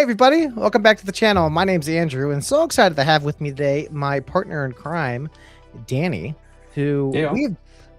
everybody. Welcome back to the channel. My name's Andrew, and so excited to have with me today my partner in crime, Danny, who Yeah.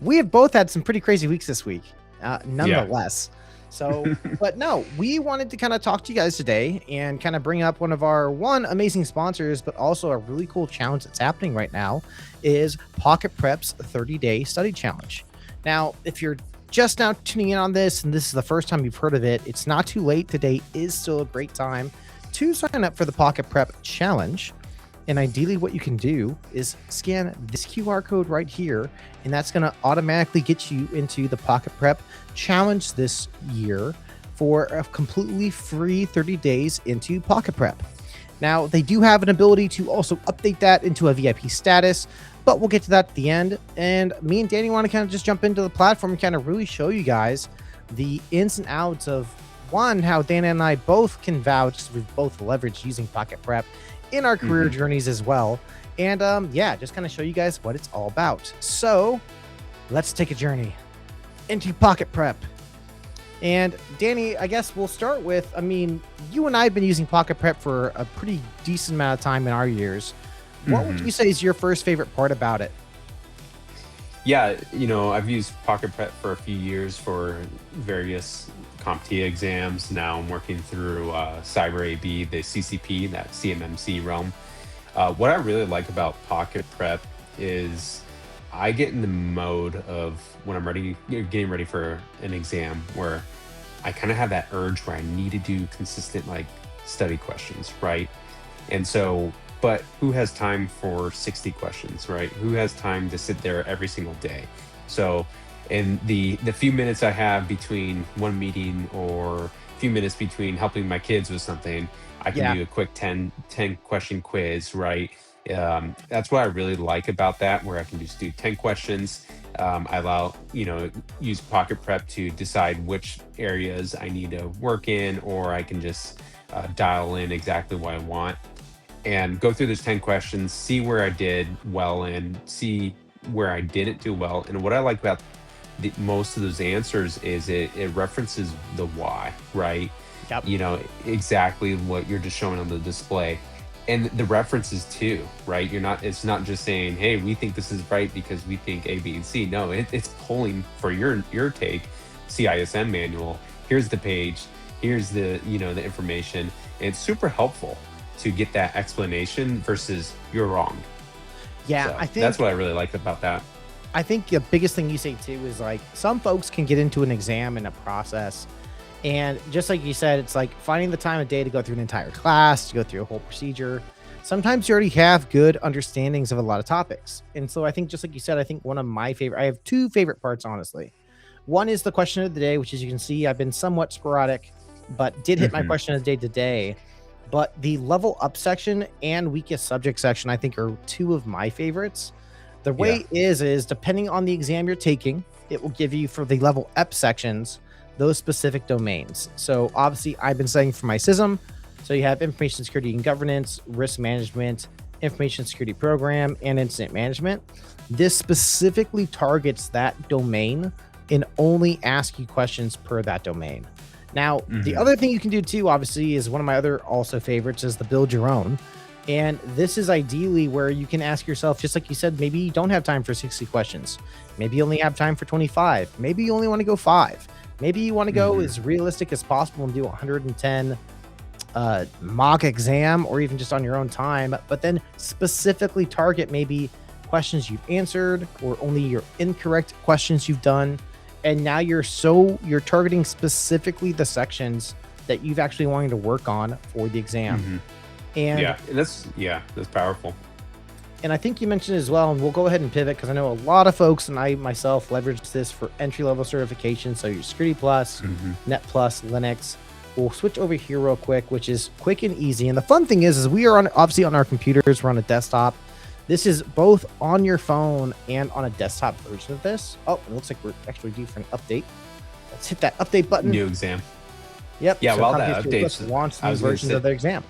we have both had some pretty crazy weeks this week, Yeah. nonetheless. So, but no, we wanted to kind of talk to you guys today and kind of bring up one of our amazing sponsors, but also a really cool challenge that's happening right now is Pocket Prep's 30-day study challenge. Now, if you're just now tuning in on this and this is the first time you've heard of it, it's not too late. Today is still a great time to sign up for the Pocket Prep challenge. And ideally what you can do is scan this QR code right here, and that's going to automatically get you into the Pocket Prep challenge this year for a completely free 30 days into Pocket Prep. Now, they do have an ability to also update that into a VIP status, but we'll get to that at the end. And me and Danny want to kind of just jump into the platform and kind of really show you guys the ins and outs of how Dana and I both can vouch, we've both leveraged using Pocket Prep in our career journeys as well. And yeah, just kind of show you guys what it's all about. So let's take a journey into Pocket Prep. And Danny, I guess we'll start with, you and I have been using Pocket Prep for a pretty decent amount of time in our years. What would you say is your first favorite part about it? Yeah, I've used Pocket Prep for a few years for various CompTIA exams. Now I'm working through Cyber AB, the CCP, that CMMC realm. What I really like about Pocket Prep is I get in the mode of when I'm getting ready for an exam where I kind of have that urge where I need to do consistent study questions, right? And so, but who has time for 60 questions, right? Who has time to sit there every single day? So in the few minutes I have between one meeting or a few minutes between helping my kids with something, I can do a quick 10 question quiz, right? That's what I really like about that, where I can just do 10 questions. I allow, use Pocket Prep to decide which areas I need to work in, or I can just dial in exactly what I want and go through those 10 questions, see where I did well and see where I didn't do well. And what I like about most of those answers is it references the why, right? Yep. Exactly what you're just showing on the display. And the references too, right? It's not just saying, hey, we think this is right because we think A, B, and C. No, it's pulling for your take, CISM manual. Here's the page, here's the information. And it's super helpful to get that explanation versus you're wrong. Yeah, So I think that's what I really like about that. I think the biggest thing you say too is some folks can get into an exam and a process, and just like you said, it's like finding the time of day to go through an entire class, to go through a whole procedure. Sometimes you already have good understandings of a lot of topics. And so I think, just like you said, I think one of my favorite, I have two favorite parts, honestly. One is the question of the day, which, as you can see, I've been somewhat sporadic, but did hit my question of the day today. But the level up section and weakest subject section, I think, are two of my favorites. The way is depending on the exam you're taking, it will give you for the level up sections those specific domains. So obviously I've been studying for my CISM. So you have information security and governance, risk management, information security program, and incident management. This specifically targets that domain and only asks you questions per that domain. Now, the other thing you can do too, obviously, is one of my other also favorites is the build your own. And this is ideally where you can ask yourself, just like you said, maybe you don't have time for 60 questions. Maybe you only have time for 25. Maybe you only want to go 5. Maybe you want to go as realistic as possible and do 110 mock exam, or even just on your own time, but then specifically target maybe questions you've answered or only your incorrect questions you've done. And now you're targeting specifically the sections that you've actually wanting to work on for the exam. And that's powerful. And I think you mentioned as well, and we'll go ahead and pivot because I know a lot of folks and I myself leverage this for entry-level certification. So your Security Plus, Net Plus, Linux. We'll switch over here real quick, which is quick and easy. And the fun thing is we are obviously on our computers, we're on a desktop. This is both on your phone and on a desktop version of this. Oh, it looks like we're actually due for an update. Let's hit that update button. New exam. Yep. Yeah, so while that updates, launch new versions of their exam.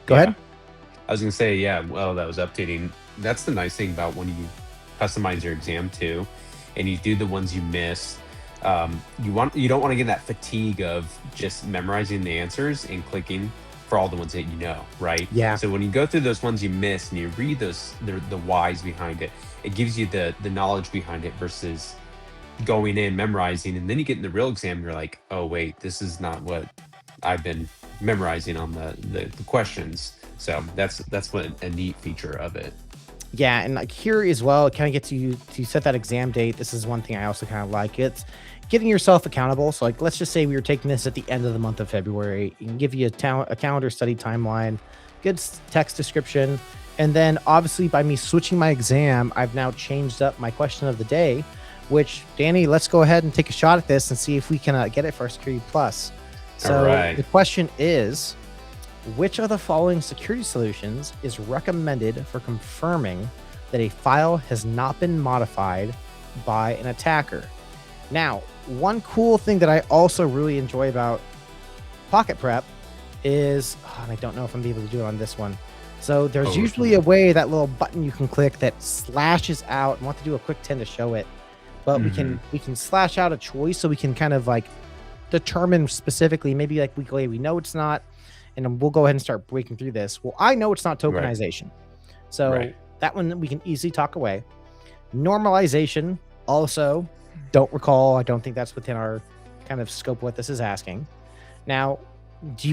Go ahead. I was going to say, well, that was updating. That's the nice thing about when you customize your exam too, and you do the ones you missed. You don't want to get that fatigue of just memorizing the answers and clicking for all the ones that you know, right? Yeah. So when you go through those ones you miss and you read those the whys behind it, it gives you the knowledge behind it versus going in memorizing, and then you get in the real exam, you're like, oh wait, this is not what I've been memorizing on the questions. So that's what a neat feature of it. Yeah, and like here as well, it kind of gets you to set that exam date. This is one thing I also kind of like. It's getting yourself accountable. So like let's just say we were taking this at the end of the month of February. You can give you a calendar study timeline, good text description, and then obviously by me switching my exam, I've now changed up my question of the day. Which Danny, let's go ahead and take a shot at this and see if we can get it for our Security Plus. All So right. the question is, which of the following security solutions is recommended for confirming that a file has not been modified by an attacker? Now, one cool thing that I also really enjoy about Pocket Prep is, and I don't know if I'm able to do it on this one. So there's Oh, usually a way, that little button you can click that slashes out. I want to do a quick 10 to show it, but we can slash out a choice, so we can kind of like determine specifically, maybe like we know it's not, and then we'll go ahead and start breaking through this. Well, I know it's not right. tokenization. So Right. that one we can easily talk away. Normalization, also, don't recall. I don't think that's within our kind of scope what this is asking. Now,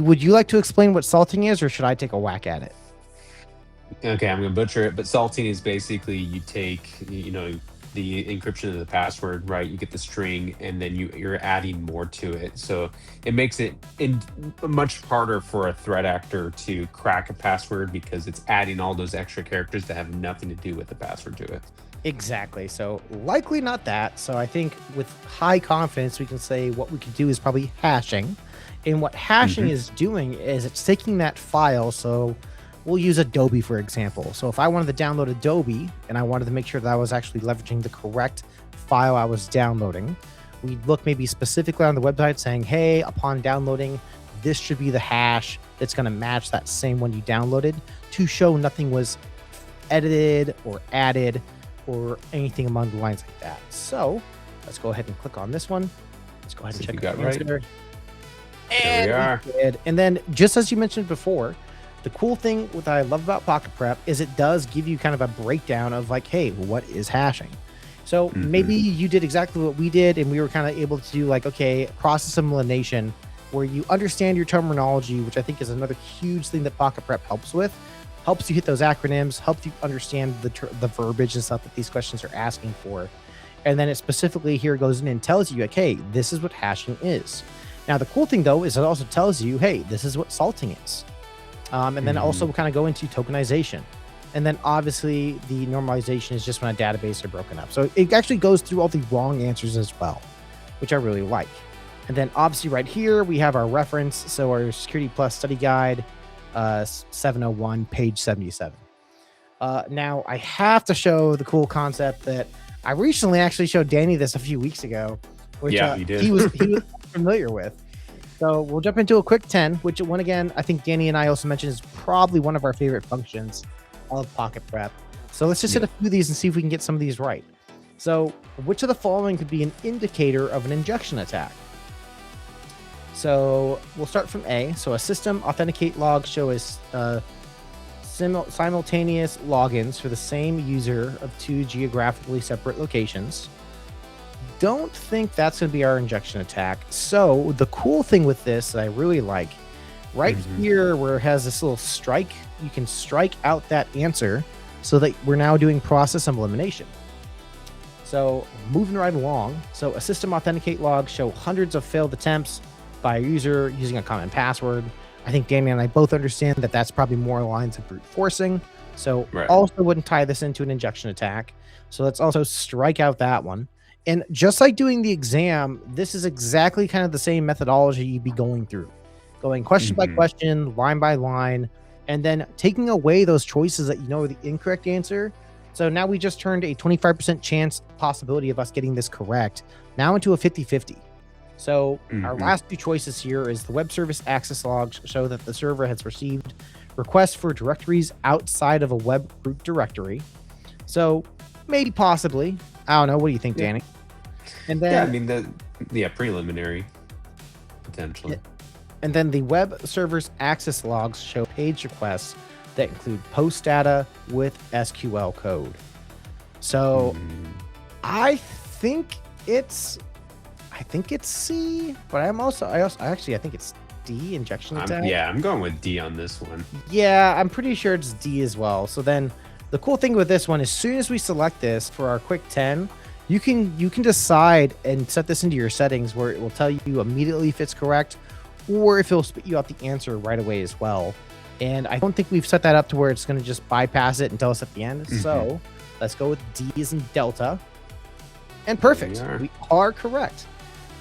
would you like to explain what salting is, or should I take a whack at it? Okay, I'm gonna butcher it, but salting is basically you take, the encryption of the password, right? You get the string, and then you're adding more to it. So it makes it much harder for a threat actor to crack a password because it's adding all those extra characters that have nothing to do with the password to it. Exactly. So likely not that. So I think with high confidence, we can say what we could do is probably hashing. And what hashing Hmm. is doing is it's taking that file. So we'll use Adobe, for example. So if I wanted to download Adobe and I wanted to make sure that I was actually leveraging the correct file I was downloading, we'd look maybe specifically on the website saying, hey, upon downloading, this should be the hash that's going to match that same one you downloaded, to show nothing was edited or added or anything along the lines like that. So let's go ahead and click on this one. Let's go ahead and See if check you got the right. answer. There we are. Did. And then, just as you mentioned before, the cool thing what I love about Pocket Prep is it does give you kind of a breakdown of like, hey, what is hashing? So maybe you did exactly what we did, and we were kind of able to do like, okay, process elimination, where you understand your terminology, which I think is another huge thing that Pocket Prep helps with. Helps you hit those acronyms, helps you understand the verbiage and stuff that these questions are asking for. And then it specifically here goes in and tells you, like, hey, this is what hashing is. Now, the cool thing, though, is it also tells you, hey, this is what salting is. And then also kind of go into tokenization. And then obviously the normalization is just when a database are broken up. So it actually goes through all the wrong answers as well, which I really like. And then obviously right here, we have our reference. So our Security Plus study guide, 701, page 77. Now I have to show the cool concept that I recently actually showed Danny this a few weeks ago, which Yeah, you did. he was familiar with. So we'll jump into a quick 10, which one again, I think Danny and I also mentioned is probably one of our favorite functions of Pocket Prep. So let's just hit a few of these and see if we can get some of these right. So which of the following could be an indicator of an injection attack? So we'll start from A. So a system authenticate log show us simultaneous logins for the same user of two geographically separate locations. Don't think that's going to be our injection attack. So the cool thing with this that I really like, right here where it has this little strike, you can strike out that answer so that we're now doing process elimination. So moving right along. So a system authenticate log show hundreds of failed attempts by a user using a common password. I think Danny and I both understand that that's probably more lines of brute forcing. So also wouldn't tie this into an injection attack. So let's also strike out that one. And just like doing the exam, this is exactly kind of the same methodology you'd be going through. Going question by question, line by line, and then taking away those choices that you know are the incorrect answer. So now we just turned a 25% chance possibility of us getting this correct now into a 50-50. So our last two choices here is the web service access logs show that the server has received requests for directories outside of a web root directory. So maybe possibly, I don't know. What do you think, Danny? And then I mean preliminary potentially. And then the web server's access logs show page requests that include post data with SQL code. So I think it's C, but I actually think it's D, injection attack. Yeah, I'm going with D on this one. Yeah, I'm pretty sure it's D as well. So then the cool thing with this one, as soon as we select this for our quick 10, you can decide and set this into your settings where it will tell you immediately if it's correct or if it'll spit you out the answer right away as well. And I don't think we've set that up to where it's going to just bypass it and tell us at the end. So let's go with D as in Delta. And perfect. We are correct.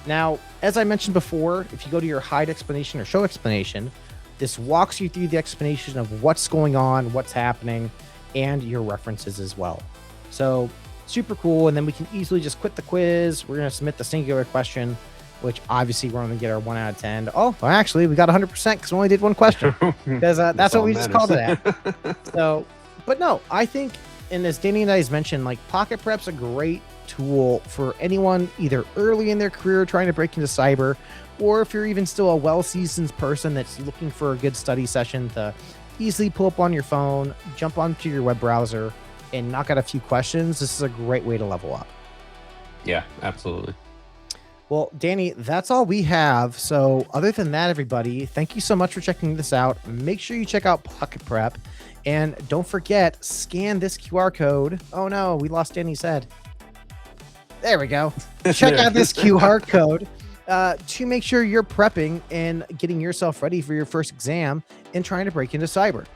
Now, as I mentioned before, if you go to your hide explanation or show explanation, this walks you through the explanation of what's going on, what's happening, and your references as well. So super cool. And then we can easily just quit the quiz. We're going to submit the singular question, which obviously we're going to get our 1 out of 10. Oh, well, actually, we got 100% because we only did one question because that's what we just called it at. So, but no, I think, and as Danny and I has mentioned, like Pocket Prep's a great tool for anyone either early in their career trying to break into cyber, or if you're even still a well-seasoned person that's looking for a good study session to easily pull up on your phone, jump onto your web browser, and knock out a few questions. This is a great way to level up. Yeah, absolutely. Well, Danny, that's all we have. So other than that, everybody, thank you so much for checking this out. Make sure you check out Pocket Prep. And don't forget, scan this QR code. Oh no, we lost Danny's head. There we go. Check out this QR code to make sure you're prepping and getting yourself ready for your first exam and trying to break into cyber.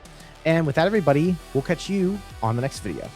And with that, everybody, we'll catch you on the next video.